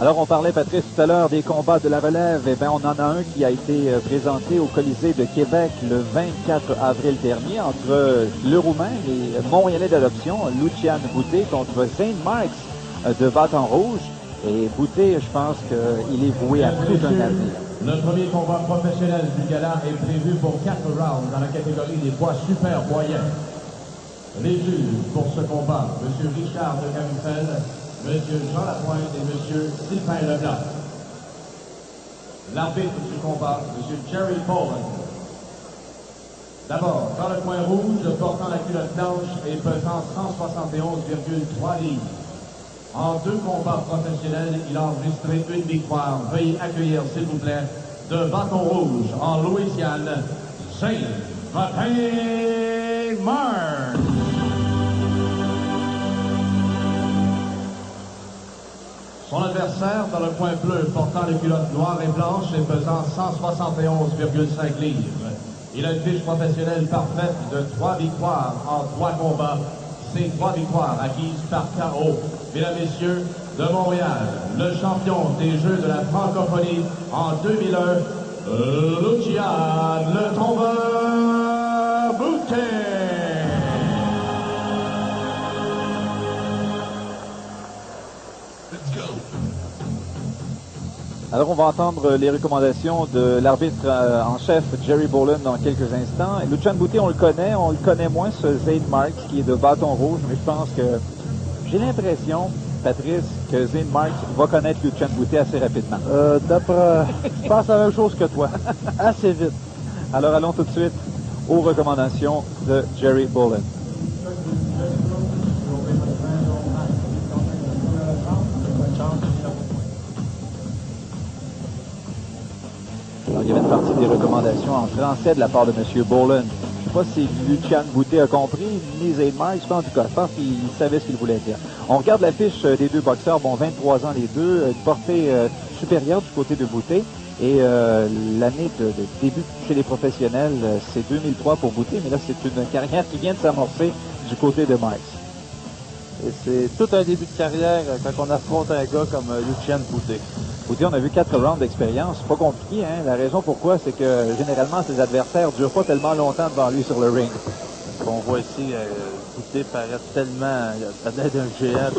Alors, on parlait, Patrice, tout à l'heure des combats de la relève. Eh bien, on en a un qui a été présenté au Colisée de Québec le 24 avril dernier entre le Roumain et Montréalais d'adoption, Lucian Boutet, contre Zane Marks de Bâton Rouge. Et Boutet, je pense qu'il est voué à tout un avenir. Le premier combat professionnel du gala est prévu pour 4 rounds dans la catégorie des poids super moyens. Les juges pour ce combat, M. Richard de Camufel, M. Jean Lapointe et M. Sylvain Leblanc. L'arbitre du combat, M. Jerry Poland. D'abord, dans le coin rouge, portant la culotte blanche et pesant 171,3 livres. En 2 combats professionnels, il a enregistré une victoire. Veuillez accueillir, s'il vous plaît, de Bâton Rouge, en Louisiane, Zane Marks. Son adversaire, dans le coin bleu, portant les culottes noires et blanches et pesant 171,5 livres. Il a une fiche professionnelle parfaite de 3 victoires en 3 combats. Ces 3 victoires acquises par KO. Mesdames et messieurs, de Montréal, le champion des Jeux de la francophonie en 2001, Lucian le tombeur Boutet. Alors, on va entendre les recommandations de l'arbitre en chef, Jerry Boland, dans quelques instants. Lucian Boutet, on le connaît moins, ce Zane Marks, qui est de Bâton Rouge, mais je pense que j'ai l'impression, Patrice, que Zane Marks va connaître Lucian Boutet assez rapidement. Je pense la même chose que toi. Assez vite. Alors, allons tout de suite aux recommandations de Jerry Boland. Alors, il y avait une partie des recommandations en français de la part de M. Boland. Je ne sais pas si Lucian Boutet a compris, ni Zane Marks, en tout cas, je pense qu'il savait ce qu'il voulait dire. On regarde la fiche des 2 boxeurs, bon, 23 ans les deux, portée supérieure du côté de Boutet. Et l'année de début chez les professionnels, c'est 2003 pour Boutet, mais là, c'est une carrière qui vient de s'amorcer du côté de Marks. Et c'est tout un début de carrière quand on affronte un gars comme Lucian Boutet. Boutet, on a vu 4 rounds d'expérience. C'est pas compliqué, hein. La raison pourquoi, c'est que généralement, ses adversaires ne durent pas tellement longtemps devant lui sur le ring. On voit ici, Boutet paraît tellement, ça doit être un géant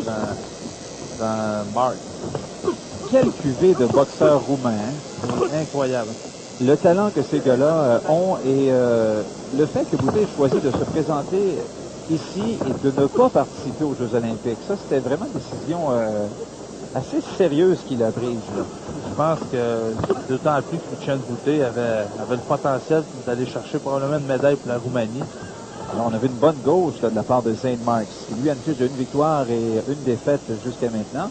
dans Marks. Quelle cuvée de boxeurs roumains, hein? Incroyable. Le talent que ces gars-là ont et le fait que Boutet ait choisi de se présenter ici et de ne pas participer aux Jeux olympiques, ça, c'était vraiment une décision assez sérieuse qu'il a prise. Là. Je pense que d'autant plus que Lucian Boutet avait le potentiel d'aller chercher probablement une médaille pour la Roumanie. Alors, on avait une bonne gauche là, de la part de Zane Marks. Lui a une fiche de 1 victoire et 1 défaite jusqu'à maintenant.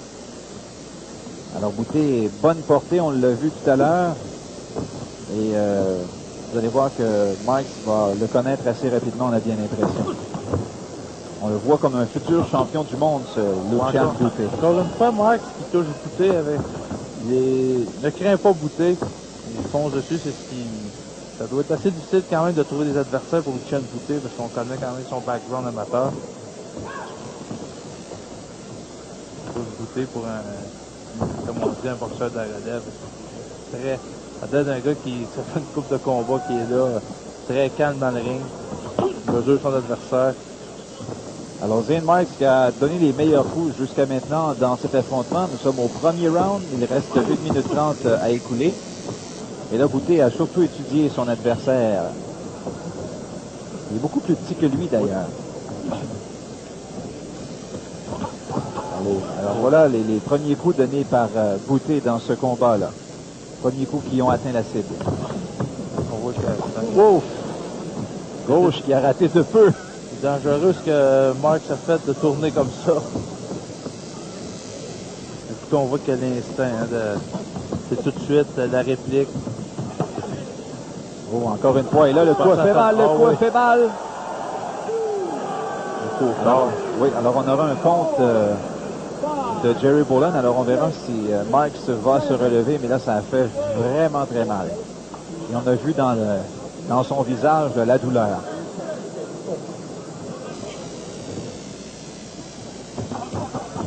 Alors, Boutet, bonne portée, on l'a vu tout à l'heure. Et vous allez voir que Marks va le connaître assez rapidement, on a bien l'impression. On le voit comme un futur champion du monde, ce Lucian Boutet. Encore une fois, Marks qui touche Boutet avec... Il ne craint pas Boutet. Il fonce dessus, c'est ce qui... Ça doit être assez difficile quand même de trouver des adversaires pour Lucian Boutet parce qu'on connaît quand même son background amateur. Touche Boutet pour comme on dit, un boxeur de la relève. Ça donne un gars qui, ça fait une coupe de combat qui est là, très calme dans le ring. Il mesure son adversaire. Alors, Zane Marks qui a donné les meilleurs coups jusqu'à maintenant dans cet affrontement. Nous sommes au premier round. Il reste 1 minute 30 à écouler. Et là, Boutet a surtout étudié son adversaire. Il est beaucoup plus petit que lui, d'ailleurs. Alors voilà les premiers coups donnés par Boutet dans ce combat-là. Premiers coups qui ont atteint la cible. On voit que Ouf! Gauche qui a raté de peu. C'est dangereux ce que Marks a fait de tourner comme ça. Écoutez, on voit qu'il y a l'instinct. C'est tout de suite la réplique. Oh, encore une fois. Et là, le coup a fait mal. Le coup a fait mal. Oui, alors on aura un compte de Jerry Boland. Alors on verra si Marks va se relever. Mais là, ça a fait vraiment très mal. Et on a vu dans son visage la douleur.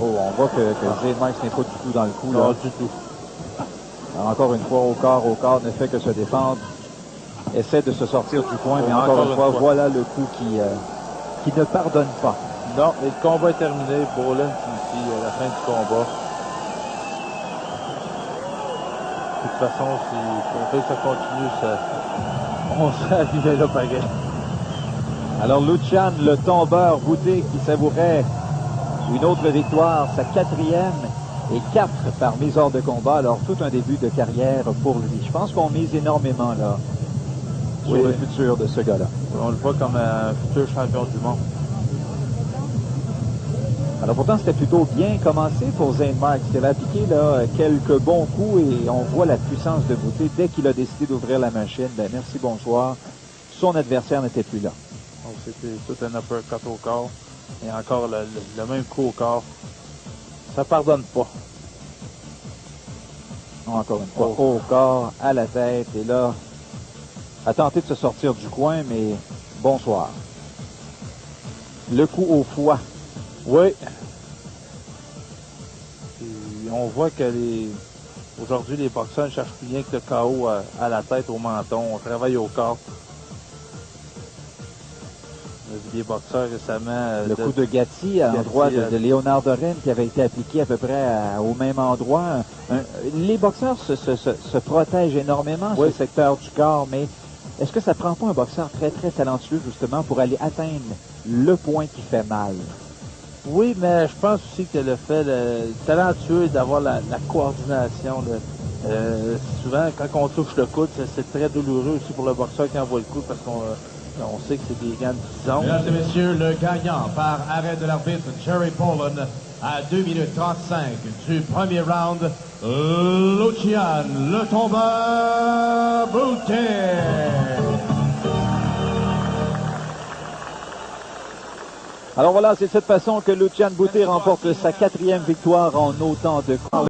Oh, on voit que Zane Marks n'est pas du tout dans le coup. Non, Là. du tout. Alors, encore une fois, au corps, ne fait que se défendre. Essaie de se sortir du coin, mais encore une fois, voilà le coup qui ne pardonne pas. Non, mais le combat est terminé. Boland signifie la fin du combat. De toute façon, si on fait que ça continue, on serait arrivé là pareil. Alors, Lucian, le tombeur Boutet qui savourait une autre victoire, sa 4e et 4 par mise hors de combat. Alors, tout un début de carrière pour lui. Je pense qu'on mise énormément là sur le futur de ce gars-là. On le voit comme un futur champion du monde. Alors pourtant, c'était plutôt bien commencé pour Zane Marks, qui avait appliqué là, quelques bons coups et on voit la puissance de Boutet. Dès qu'il a décidé d'ouvrir la machine, ben merci, bonsoir. Son adversaire n'était plus là. Donc c'était tout un uppercut au corps. Et encore le même coup au corps. Ça pardonne pas. Encore une fois, au corps, à la tête, et là, a tenté de se sortir du coin, mais bonsoir. Le coup au foie. Oui. Et on voit que aujourd'hui, les boxeurs ne cherchent plus rien que le KO à la tête, au menton. On travaille au corps. On a vu des boxeurs récemment. Le coup de Gatti à l'endroit de Léonard Dorin qui avait été appliqué à peu près au même endroit. Les boxeurs se protègent énormément sur le secteur du corps, mais est-ce que ça prend pas un boxeur très, très talentueux, justement, pour aller atteindre le point qui fait mal? Oui, mais je pense aussi que le fait talentueux d'avoir la coordination. Souvent, quand on touche le coude, c'est très douloureux aussi pour le boxeur qui envoie le coup parce qu'on sait que c'est des gants de 10 ans. Mesdames et messieurs, le gagnant par arrêt de l'arbitre Jerry Boland à 2 minutes 35 du premier round, Lucian, le tombeur Boutet. Alors voilà, c'est de cette façon que Lucian Boutet remporte sa 4e victoire en autant de coups.